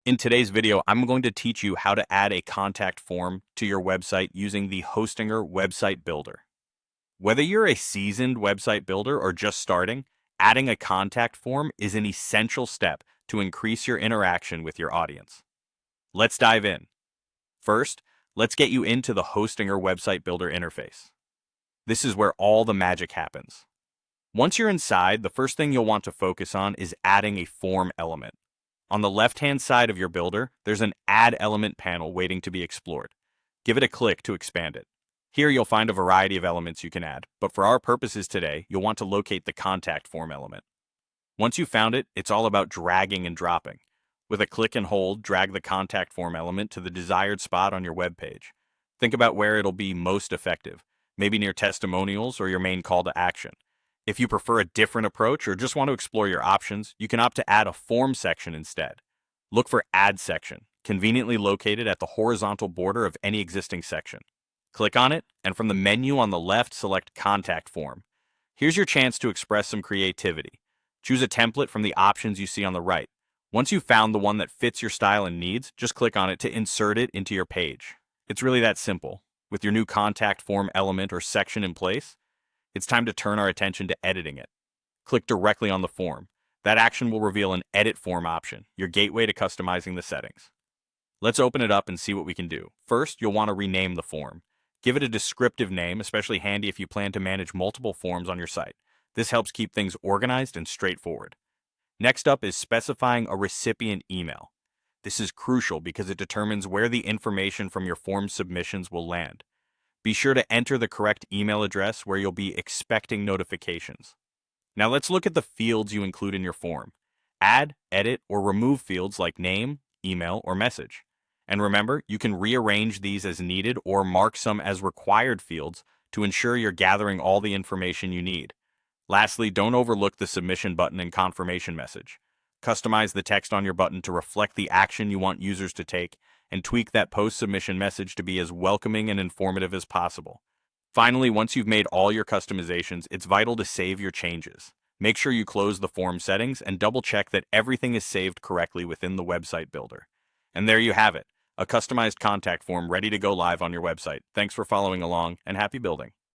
In today's video, I'm going to teach you how to add a contact form to your website using the Hostinger Website Builder. Whether you're a seasoned website builder or just starting, adding a contact form is an essential step to increase your interaction with your audience. Let's dive in. First, let's get you into the Hostinger Website Builder interface. This is where all the magic happens. Once you're inside, the first thing you'll want to focus on is adding a form element. On the left-hand side of your builder, there's an Add Element panel waiting to be explored. Give it a click to expand it. Here you'll find a variety of elements you can add, but for our purposes today, you'll want to locate the contact form element. Once you've found it, it's all about dragging and dropping. With a click and hold, drag the contact form element to the desired spot on your web page. Think about where it'll be most effective, maybe near testimonials or your main call to action. If you prefer a different approach or just want to explore your options, you can opt to add a form section instead. Look for Add Section, conveniently located at the horizontal border of any existing section. Click on it, and from the menu on the left, select Contact Form. Here's your chance to express some creativity. Choose a template from the options you see on the right. Once you've found the one that fits your style and needs, just click on it to insert it into your page. It's really that simple. With your new contact form element or section in place, it's time to turn our attention to editing it. Click directly on the form. That action will reveal an Edit Form option, your gateway to customizing the settings. Let's open it up and see what we can do. First, you'll want to rename the form. Give it a descriptive name, especially handy if you plan to manage multiple forms on your site. This helps keep things organized and straightforward. Next up is specifying a recipient email. This is crucial because it determines where the information from your form submissions will land. Be sure to enter the correct email address where you'll be expecting notifications. Now let's look at the fields you include in your form. Add, edit, or remove fields like name, email, or message. And remember, you can rearrange these as needed or mark some as required fields to ensure you're gathering all the information you need. Lastly, don't overlook the submission button and confirmation message. Customize the text on your button to reflect the action you want users to take, and tweak that post-submission message to be as welcoming and informative as possible. Finally, once you've made all your customizations, it's vital to save your changes. Make sure you close the form settings and double-check that everything is saved correctly within the website builder. And there you have it, a customized contact form ready to go live on your website. Thanks for following along, and happy building.